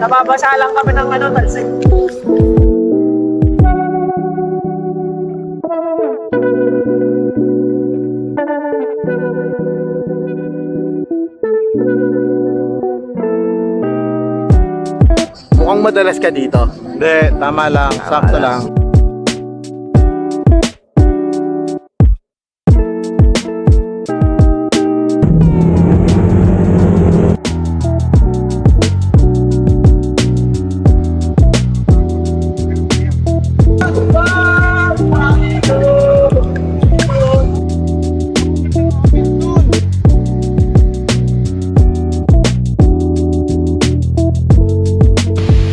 Nababasa lang kami ng ano, talsik. Mukhang madalas ka dito. Hindi, tama lang, sakto lang.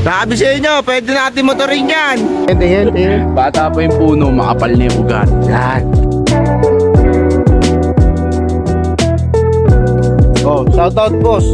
Sabi sa inyo, pwede natin motorin yan. Tingin. Bata pa yung puno, makapal na yung ugat. Yan. Oh, shout out boss.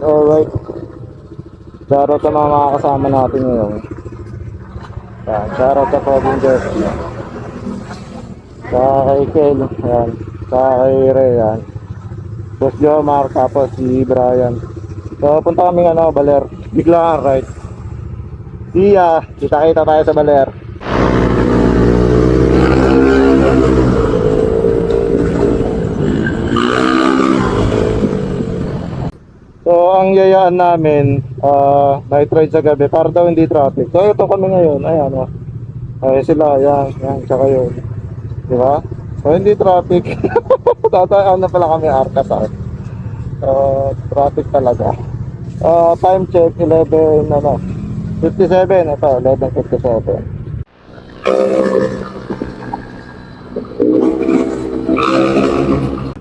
Alright. Shoutout sa mga kasama natin ngayon. Yan, shoutout sa Robin Jersey. Sa kay Kel, yan. Sa kay Ray, yan. Boss Jomar, tapos si Brian. So, punta kami Baler. Biglaan, right? Kita-kita tayo sa Baler. So, ang yayaan namin, night ride sa gabi para daw hindi traffic. So, ito kami ngayon. Ayan, ay sila, yan, tsaka yun. Diba? So, hindi traffic. Tatayaan na pala kami Arcas. Traffic talaga. Time check, 11, 57. Ito, 11:57.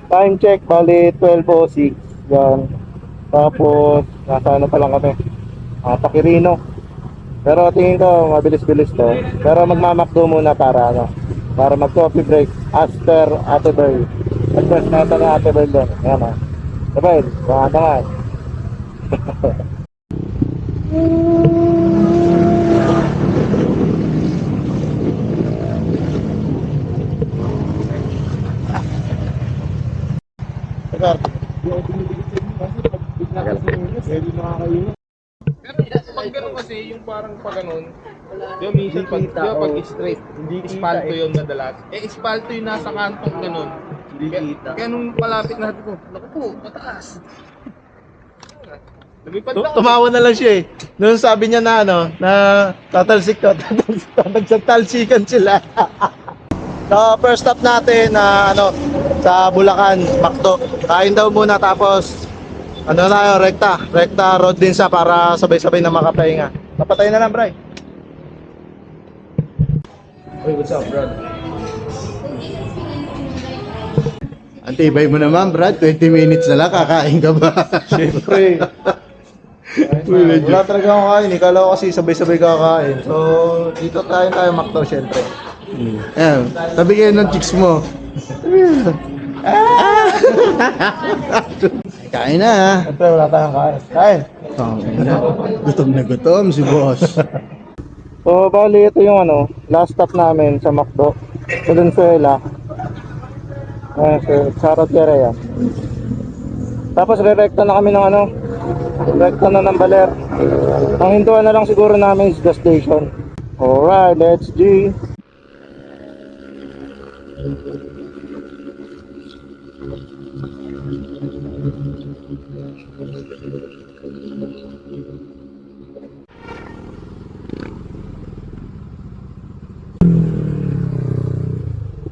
Time check, bali 12:06. Yan. Tapos, nasa pa lang kami. Pakirino. Pero tingin ko, mabilis-bilis to. Pero magmamakdo muna para para mag-coffee break after Ate Bel. At-first nata na Ate Bel doon. Ayan Ate Bel, baka naman. Pero pag gano'n kasi, yung parang pag gano'n, yung minsan pag straight, espalto yung madalas. Espalto yung nasa kantong gano'n. Kaya nung palapit na natin ko, naku po, mataas. Lumipad lang. Tumawa na lang siya eh. Noon sabi niya na na nagsatalsikan sila. So, first stop natin na sa Bulacan, Macdo. Kain daw muna tapos rekta road din sa para sabay-sabay na makapahinga. Napatay na lang, Bray. Hey, what's up, Brad? Antibay mo naman, Brad. 20 minutes na lang, kakain ka ba? Siyempre. Wala talaga akong kain. Ikala ko kasi sabay-sabay kakain. So, dito tayo Macdo, syempre. Ayan, sabi kayo ng chicks mo. Kain na. Siyempre, wala tayong kain. Kain! Gutom na gutom si boss. So, bali, ito yung last stop namin sa Macdo. Sa Venezuela. Sa Rotierea. Tapos, re-recta na kami ng rekta na ng Baler. Ang hintuan na lang siguro namin is the station. Alright, let's G.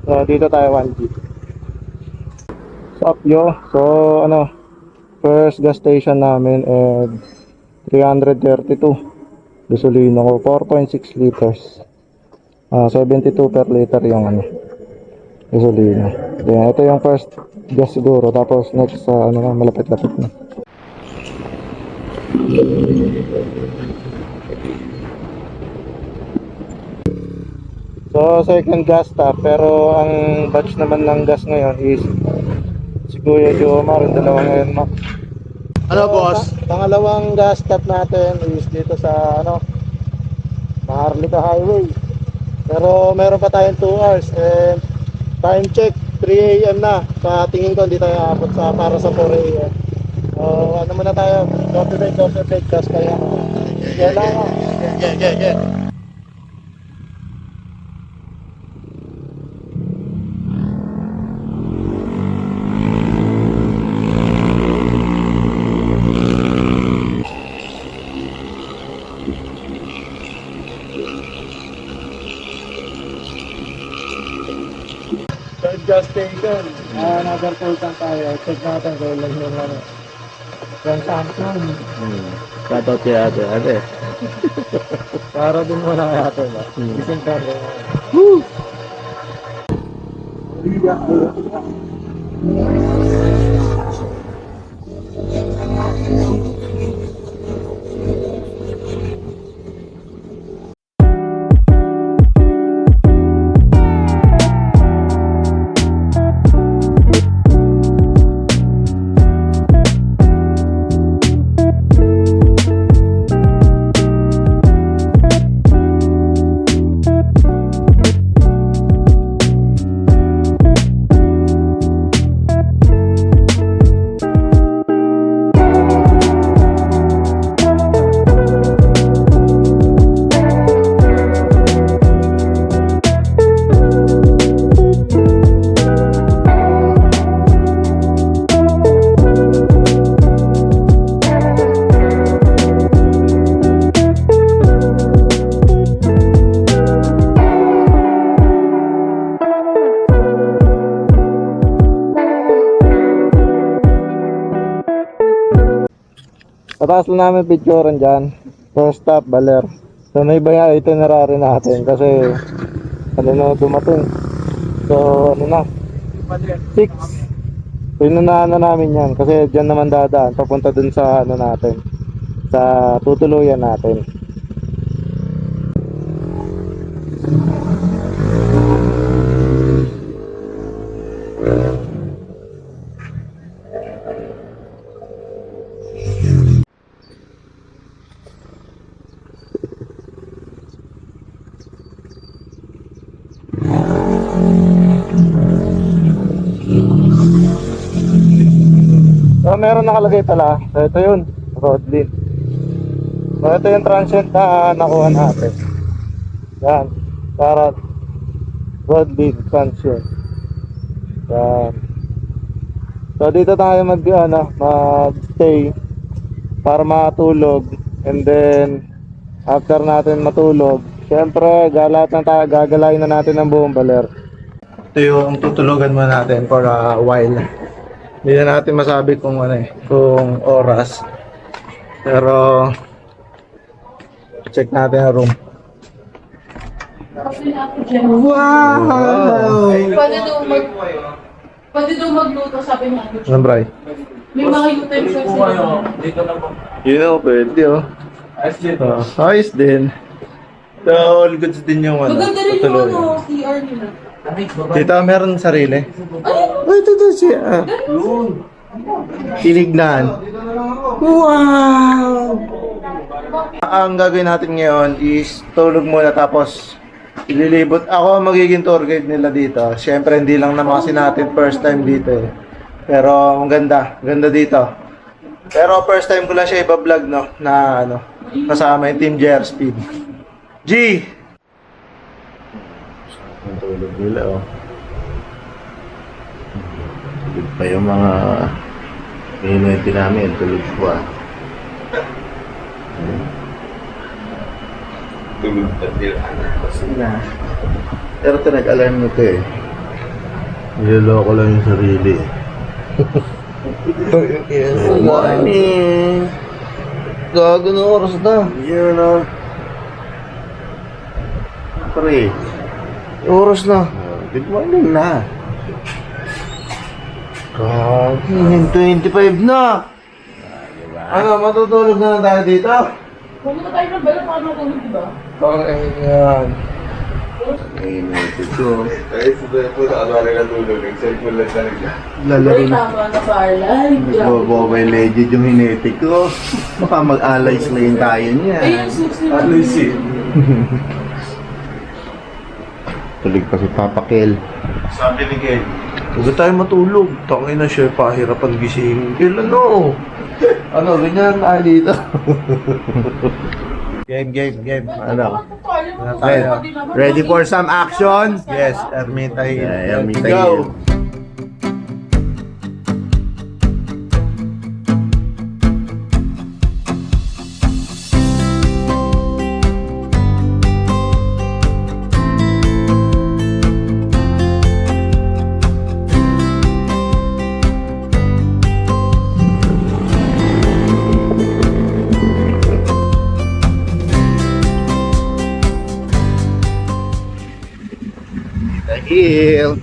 So, dito tayo 1G. What's up, yo? So, first gas station namin at 332 gasolina ko, 4.6 liters. 72 per liter yung gasolina. Then, ito yung first gas siguro. Tapos next sa malapit-lapit na. So, second gas stop. Pero ang batch naman ng gas ngayon is si Kuya Jomar, yung dalawa ngayon, Mac. Ano, boss? Pangalawang gas stop natin is dito sa Maharlika Highway. Pero meron pa tayong 2 hours and time check 3 AM na. Sa tingin ko hindi tayo aabot para sa 4 AM. So ano muna tayo, coffee break, gas kaya. Kailangan. Yeah. Third gas station. Another point tayo. Check natin kung ilan yung yung Samsung. Shoutout kay ate. Para din mo na kay ate ba? Isang karo. Pataas lang namin picturean dyan. First stop, Baler. So may iba yung itinerary natin kasi dumating. So na 6. So inunahan na namin yan kasi dyan naman dadaan papunta dun sa natin, sa tutuluyan natin. So meron nakalagay pala. So ito yun, Rodlin. So ito yung transient na nakuha natin. Yan, para Rodlin transient. Yan. So dito tayo mag-stay para matulog, and then after natin matulog, syempre gagalayin na natin ang buong Baler. Ito yung tutulugan muna natin for a while. Hindi na natin masabi kung kung oras. Pero check natin ang room. Wow! Pwede daw magluto, sabi mo. Anong bray? May mga utensils sila. Pwede ayos din. So, all goods din yung Maganda rin yung tutuluyan. CR nila. Dito meron sarili. Ay, ito siya. Tinignan. Wow! Ang gagawin natin ngayon is tulog muna tapos ililibot. Ako ang magiging tour guide nila dito. Siyempre hindi lang naman kasi natin first time dito eh. Pero ang ganda dito. Pero first time ko lang siya iba-vlog na kasama yung Team JR Speed. G! Ang tulog nila, oh. Tulog pa yung mga inuwente namin. Tulog pa. Tulog na sila. Kasi na. Pero ito nag-alarm nito eh. Niloloko lang yung sarili. Good morning! Gago na oras na. Yun, oh. Pre. Oras na. Good morning na. God, 25 na. Ano, matutulog na lang tayo dito? Pumunta tayo ng balang para matulog, diba? Okay, yan. Hinetic ko. Kahit sa cellphone, ano rin natulog. Nag-cellphone lang talaga. Lalaro Uy, na. tama na Carla. Mobile Legend yung hinetic ko. Baka mag-allies lane tayo niya. Ay, yung suits ni At least eh. Tulig pa si Papa Kel. Sabi ni Ken, Huwag tayo matulog. Tangin na siya, pahirapan gising. Kailan no? Ano, ganyan tayo dito. Game. Ano? Ready for some action? Yes, Ermita Hill. Yeah, Ermita Go! Hill. Hill.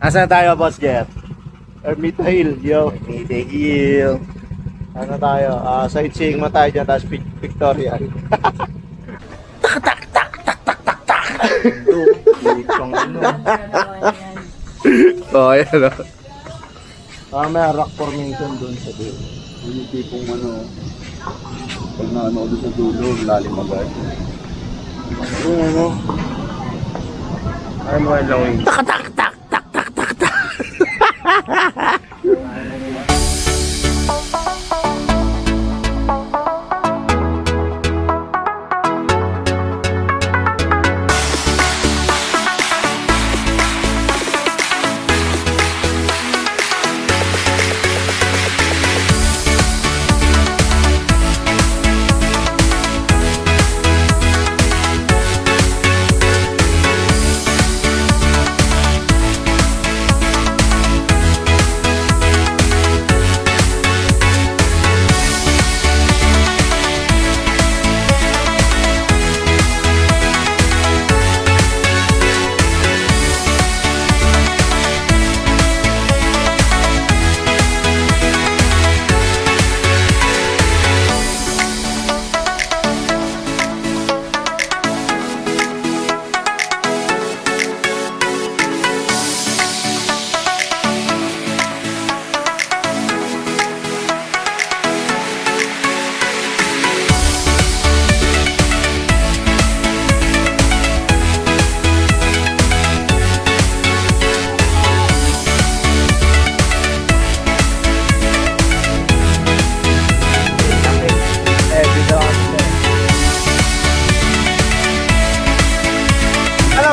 Asan tayo, Boss Jeff? Ermita Hill, yo. Ermita Hill. Ano tayo? Sightseeing mo tayo dyan, tapos pictorial. Itong ano. Oh, ayan o. May rock formation doon sa dulo. Yung tipong ano, pag naano doon sa dulo, lalim agad. Ano? Ay, mga lawing.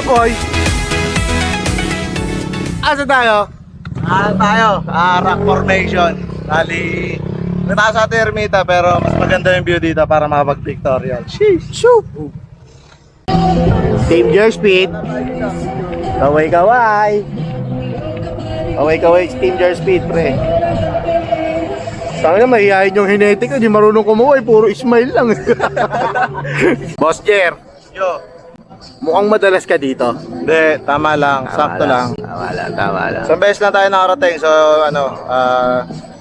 Boy. Asa tayo? Rock formation. Bali, nataas sa Ermita pero mas maganda yung view dito para makapag-pictorial. Shoot! Danger Speed. Kaway. Danger Speed, pre. Sabi na, mahihayin yung hinetic, hindi marunong kumuha, puro smile lang. Boss Jer. Yo, Mukhang madalas ka dito. hindi, tama lang, sakto lang. Tama lang. Isang beses lang tayo nakarating, so ano,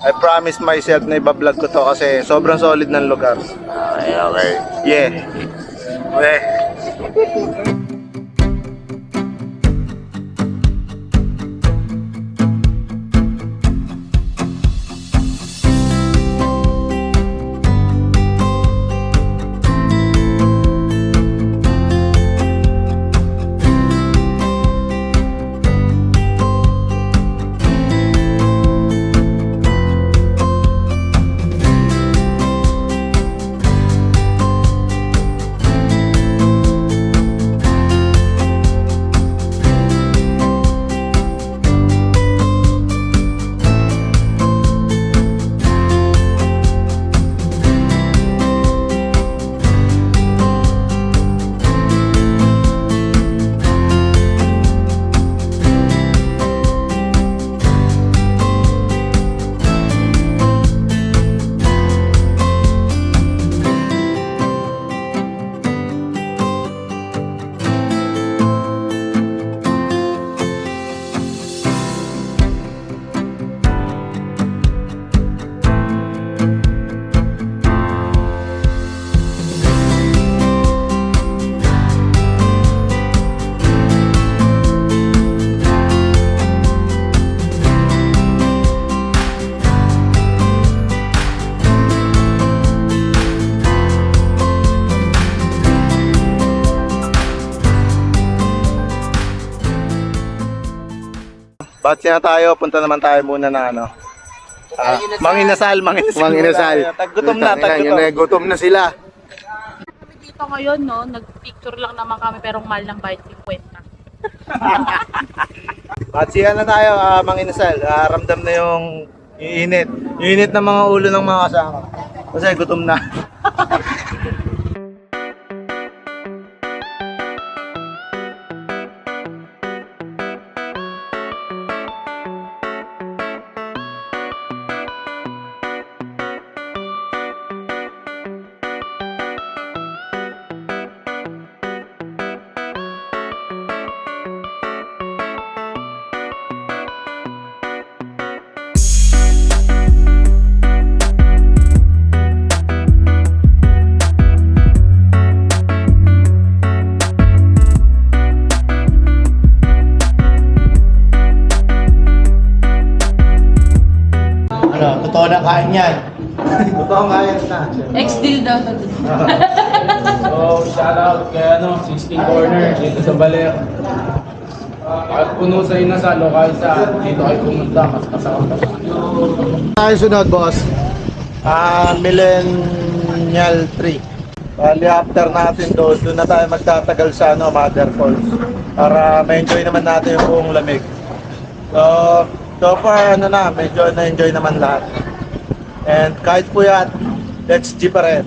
I promised myself na ibablog ko to kasi sobrang solid ng lugar. Okay. Yeah. Okay. Batsi na tayo, punta naman tayo muna na ano. Manginasal. Taggutom na, gutom na sila. Kami dito ngayon, no? Nag-picture lang naman kami pero mahal ng bayad 50. Batsihan na tayo, manginasal. Ramdam na yung init. Yung init ng mga ulo ng mga kasama. Kasi gutom na. Ano, totoo na kain yan. Totoo kain na. Ex-deal daw to. So, shout out kay 16 Corner dito sa Baler. At puno sa inasal, lokal sa dito ay pumunta, mas kasama pa. Tayo sunod, boss. Millennial 3. Bali, after natin doon na tayo magtatagal sa Mother Falls. Para ma-enjoy naman natin yung buong lamig. So far, medyo na-enjoy naman lahat. And kahit puyat, let's G pa rin.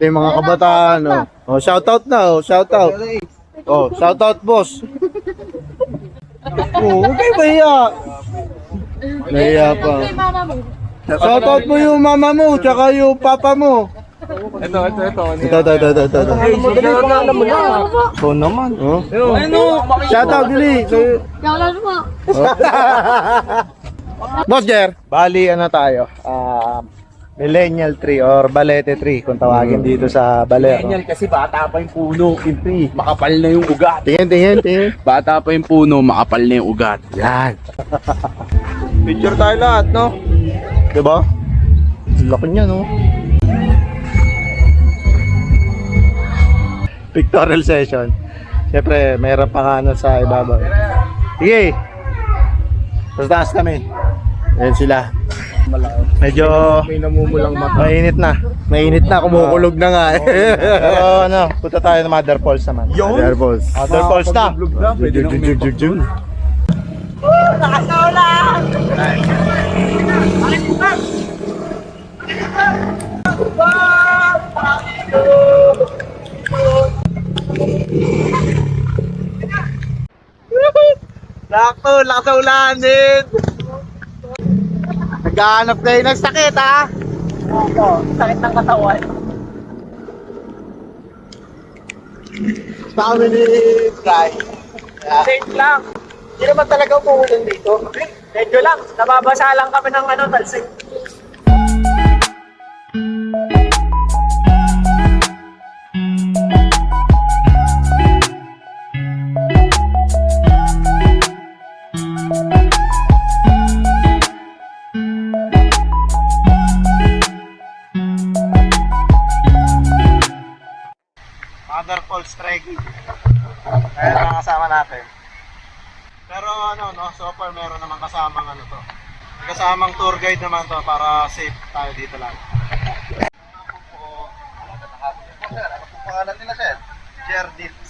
Ito yung mga kabataan, oh. Oh, shoutout na, oh. Shoutout. Oh, shoutout, boss. Oh, huwag kayo mahiya. Nahiya pa. Shoutout mo yung mama mo, tsaka yung papa mo. Ito. Oh, naman. Oh. Shoutout, Dili. Boss Jer, bali ano tayo? Millennial 3 or Balete 3 kung tawagin dito sa Baler. Millennial kasi bata pa yung puno, Kimpi. Makapal na yung ugat. Tingin. Bata pa yung puno, makapal na yung ugat. Yan. Picture tayo lahat, no? Diba? Laki niya, no? Pictorial session. Siyempre, mayroon pa nga ano sa ibabaw. Sige. Sa taas kami. Ayan sila. Medyo May namumulang mata. mainit na, kumukulog na nga. Pero ano, punta tayo ng Mother Falls naman. Mother Falls na. Pwede nang may Sakto, lakas sa ulanin. Naghahanap kayo ng sakit, ha? Oo, sakit ng katawan. Family guy. Safe lang. Hindi naman talaga umuulan dito. Medyo lang. Nababasa lang kami ng talsik. Mother Falls trekking. Ayan ang kasama natin. Pero ano, no, so far meron naman kasamang ano to. May kasamang tour guide naman to para safe tayo dito lang. Ano po pangalan nila, sir? Jerdits.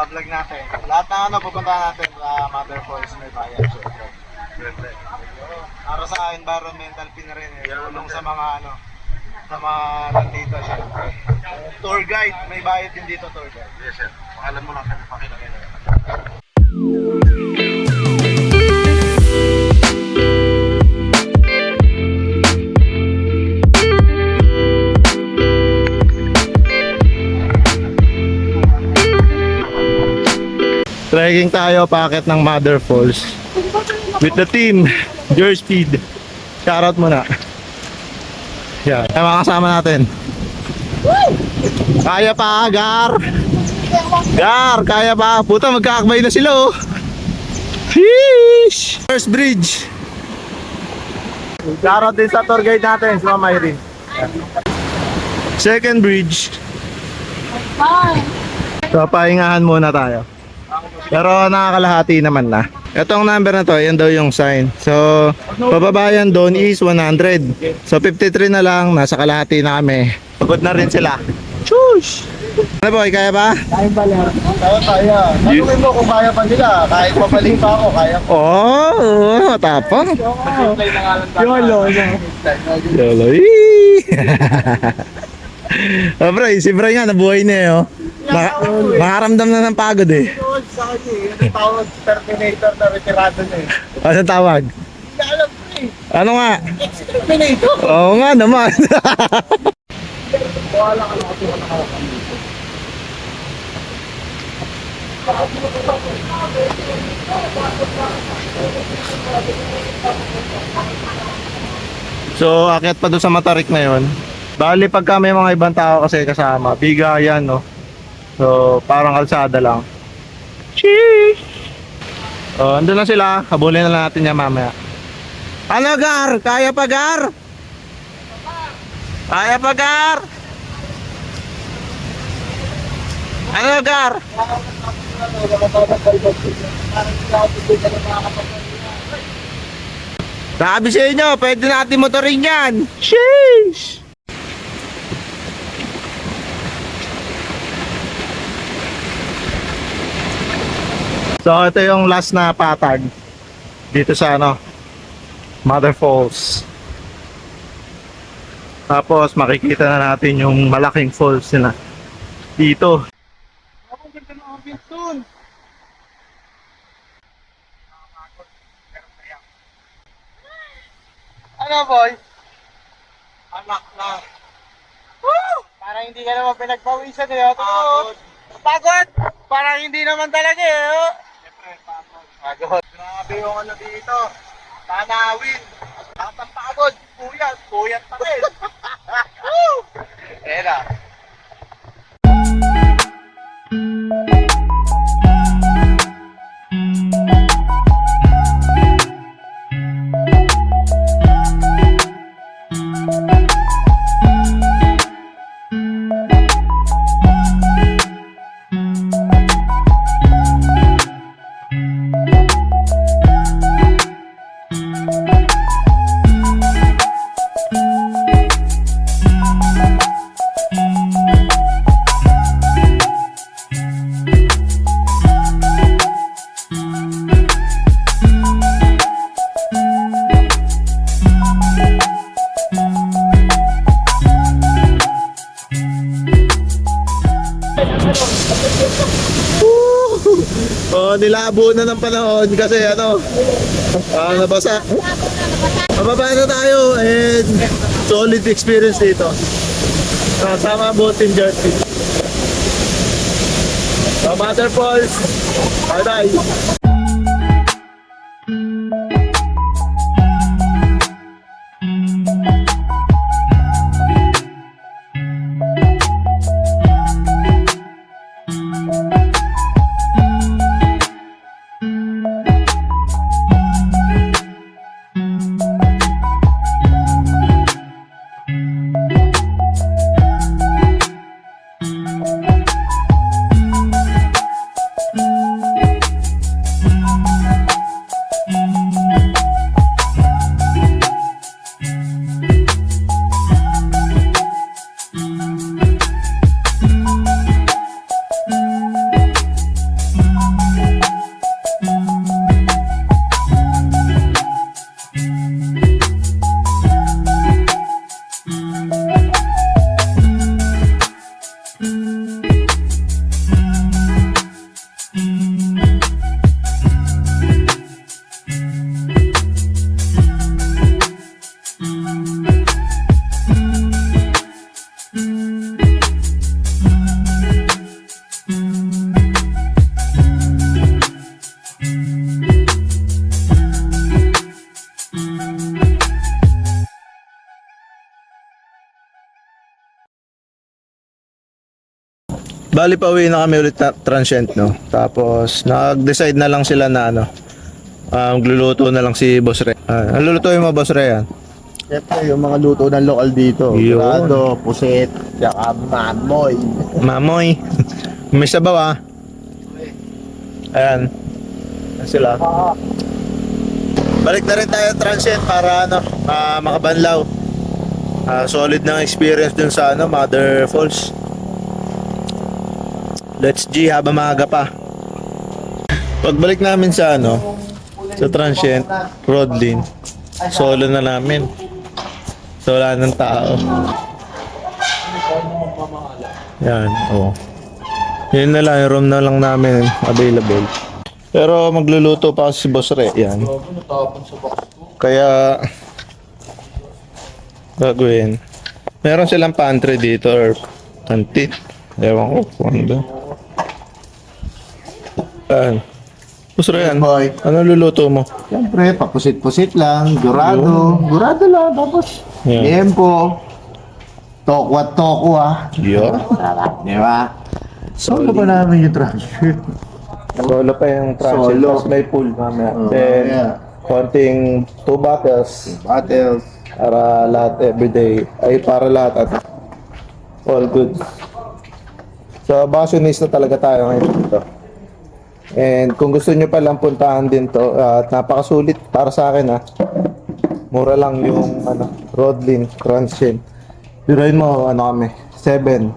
Vlog natin. Lahat na ano pupunta natin sa Mother Falls may bayan. Siyempre. Para sa environmental pin rin eh. Tulong sa mga ano, sa mga nandito syempre. Tour guide, may bayad din dito tour guide. Yes sir. Pangalan mo lang kami pakita kayo. Trekking tayo, packet ng Mother Falls. With the team, Your Speed. Shoutout muna. Yan, ay mga kasama natin. Kaya pa, Gar! Gar, kaya pa. Puta, magkakabay na sila oh. Sheesh! First bridge. Shoutout din sa tour guide natin, si Mama Irene. Second bridge. So, pahingahan muna tayo. Pero nakakalahati naman na. Itong number na to, yan daw yung sign. So, pababayan doon is 100. So, 53 na lang, nasa kalahati na kami. Pagod na rin sila. Shush! Ano boy, kaya ba? Kaya. Tanungin mo kung kaya pa nila. Kahit papaling pa ako, kaya ko. Oo, matapang. Yolo. Yolo. Oh, bro, si bro nga, nabuhay na eh. Oh. Nakaramdam na ng pagod eh. Sa kanya eh. Yung tawag Terminator na retirado na eh. Ano tawag? Hindi alam ko eh. Ano nga? Terminator. Oo nga naman. So, akit pa doon sa Matarik na yon. Bali, pagka may mga ibang tao kasi kasama, bigayan, no? So, parang kalsada lang. Sheesh! Oh, andun na sila. Habulin na lang natin yan mamaya. Ano, Gar? Kaya pa, Gar? Kaya pa, Gar? Ano, Gar? Sabi sa inyo, pwede natin motorin yan. Sheesh! So, ito yung last na patag dito sa ano, Mother Falls. Tapos makikita na natin yung malaking falls nila dito. Ano boy? Anak na. Woo! Parang hindi ka naman pinagpawisan eh. Pagod. Pagod? Parang hindi naman talaga eh. Oh. Siyempre, pagod. Grabe yung ano dito. Tanawin. Lahat ng pagod. Puyat. Puyat pa rin. Woo! Era. Oh, nilabo na ng panahon kasi ano, nabasa. Mababa na tayo and solid experience dito. Kasama boat in Jersey. So, Mother Falls. Bye-bye. Bali pauwi na kami ulit na transient, no. Tapos nag-decide na lang sila na ano, magluluto na lang si Boss Ray. Ang lulutuin mo, Boss Ray, yan? Siyempre, yung mga luto ng lokal dito. Yun. Grado, puset, tsaka mamoy. Mamoy. May sabaw, ah. Ayan. Ayan sila. Balik na rin tayo transient para ano, makabanlaw. Solid na experience dun sa ano, Mother Falls. Let's G habang maaga pa. Pagbalik namin sa ano, sa transient, Rodlin, solo na namin. So wala ng tao. Yan, oh. Yun na lang, yung room na lang namin available. Pero magluluto pa si Boss Re, yan. Kaya gagawin. Meron silang pantry dito or canteen. Ewan ko kung ano ba. Boss Re, yan. Boy. Ano luluto mo? Siyempre, papusit-pusit lang, dorado. Dorado lang, tapos Yeah. liempo. Tokwat toko ah. Yo. Sarap, di ba? Solo ba namin yung transfer? Solo pa yung transit. Solo. Tapos may pool mamaya. Oh, Then, yeah. konting 2 bottles Bottles. para lahat everyday. Ay, para lahat at all good. So, vacationista talaga tayo ngayon dito. And kung gusto nyo palang puntahan din to, at napakasulit para sa akin ha. Mura lang yung ano, Rodlin, Transient. Biruin mo, ano kami, 7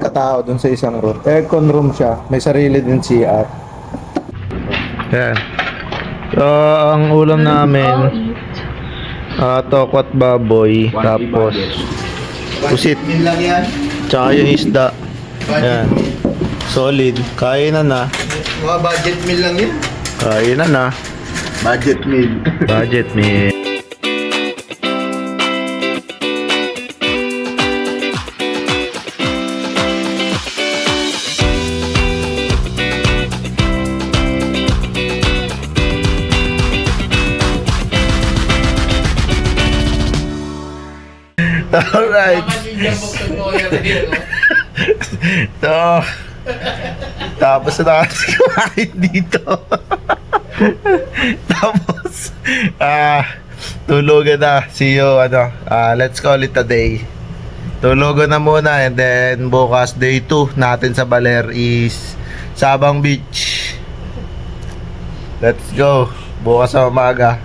katao dun sa isang room. Aircon room siya, may sarili din CR. Yan. So, ang ulam namin, tokwat baboy, tapos pusit, Yun lang yan. tsaka yung isda. Yan. Solid. Kainan na. Mga budget meal lang yan. Kainan na. Budget meal. Budget meal. Alright. So, tapos na natin kumain dito. Tapos, tulugan na. See you, let's call it a day. Tulugan na muna and then bukas day 2 natin sa Baler is Sabang Beach. Let's go. Bukas sa umaga.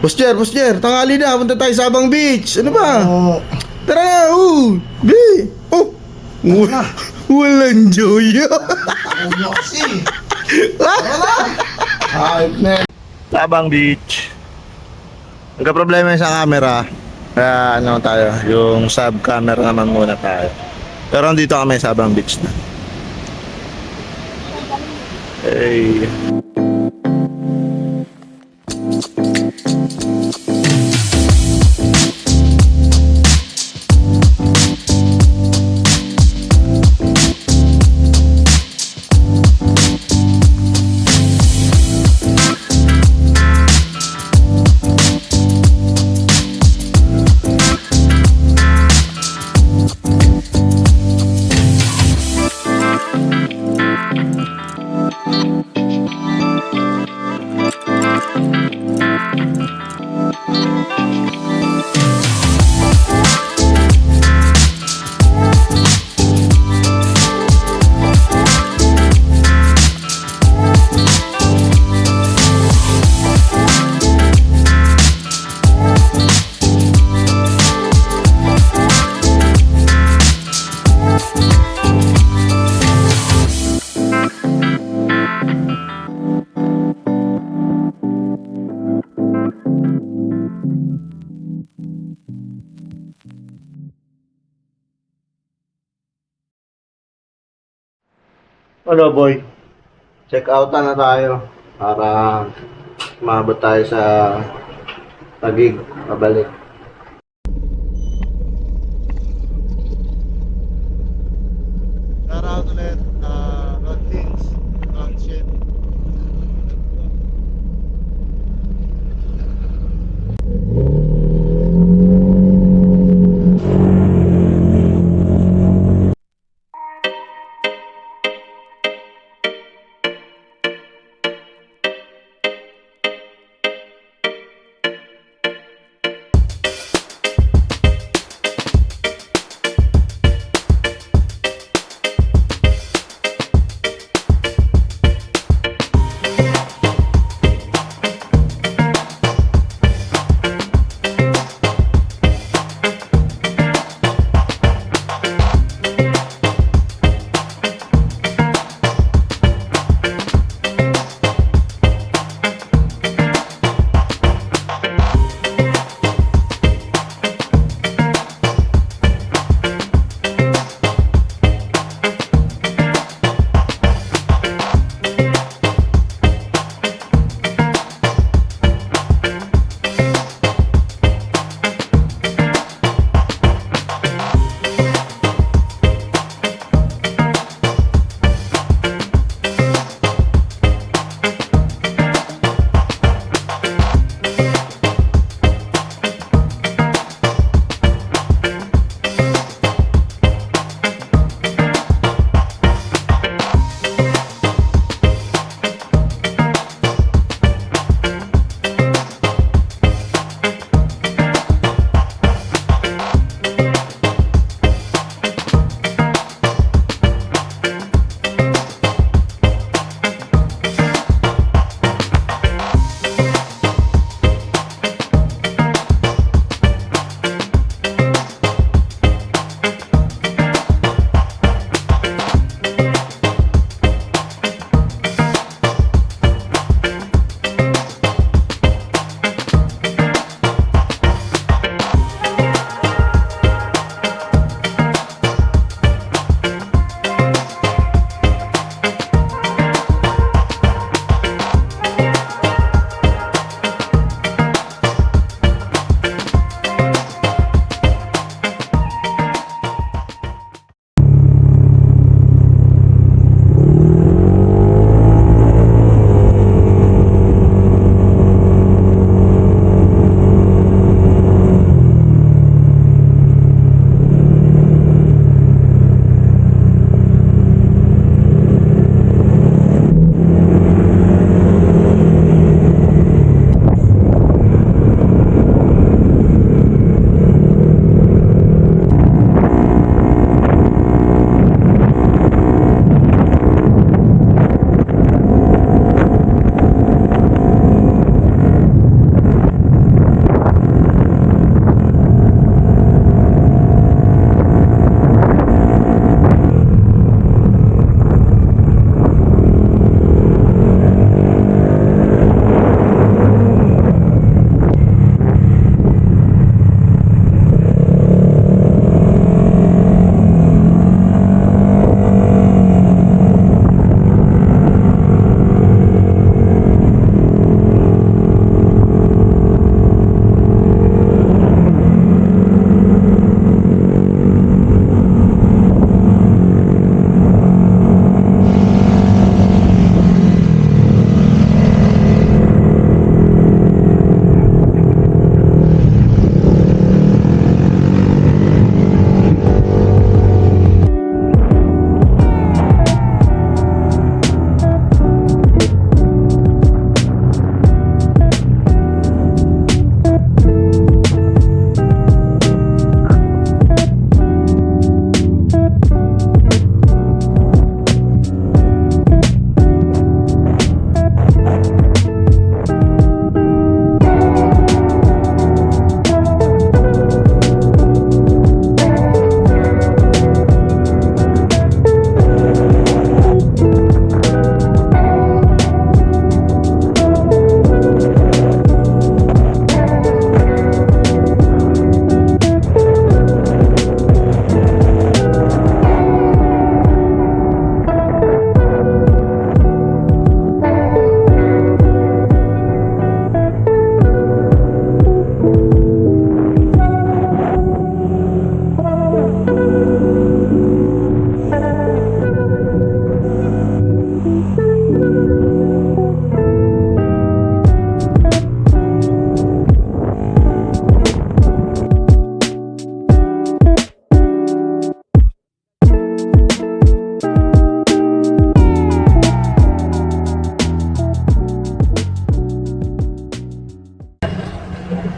Boss Jer, tanghali na. Punta tayo Sabang Beach. Ano ba? Tara na, Be! Walang joyo. Sabang Beach. Nagka-problema sa camera. Kaya ano tayo, yung sub camera naman muna tayo. Pero andito kami Sabang Beach na. Hey. Ano boy? Check out na tayo para maabot tayo sa Taguig, pabalik. Shout out ulit, Rodlins, Transient.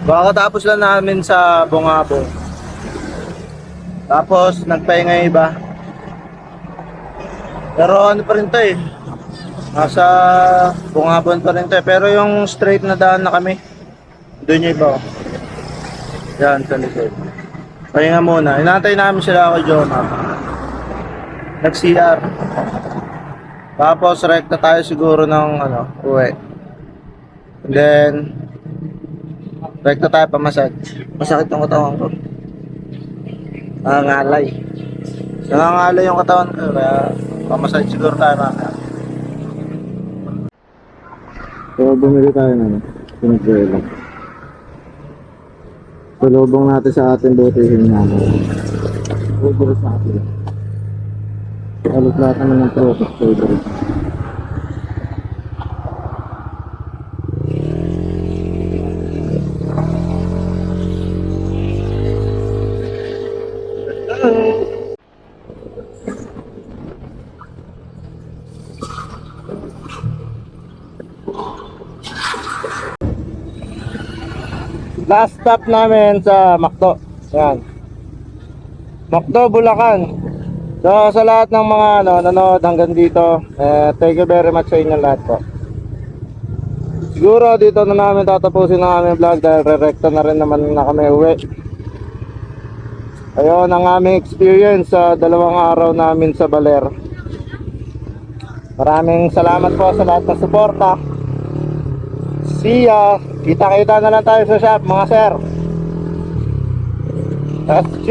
Kakatapos lang namin sa Bungabong. Tapos nagpahinga yung iba. Pero ano pa rin to eh. Nasa Bungabon pa rin to eh. Pero yung straight na daan na kami. Doon yung iba. Yan, sa likod. Pahinga muna. Inantay namin sila ako, Jonah. Nag-CR. Tapos rekta tayo siguro ng uwi. And then rekta tayo pa-massage. Masakit yung katawan ko. Nangangalay. Nangangalay yung katawan ko. Kaya pa-massage siguro tayo mamaya. So bumili tayo ng pinagwela. Tulubong natin sa ating butihin namin. Favorite sa atin. Alos lahat naman ng product favorite. Last stop namin sa Macdo. Yan. Macdo, Bulacan. So sa lahat ng mga nanonood hanggang dito, thank you very much sa inyo lahat po. Siguro dito na namin tatapusin ang aming vlog dahil re-recta na rin naman na kami uwi. Ayun ang aming experience sa 2 araw namin sa Baler. Maraming salamat po sa lahat ng suporta. See ya! Kita-kita na lang tayo sa shop mga sir. SG!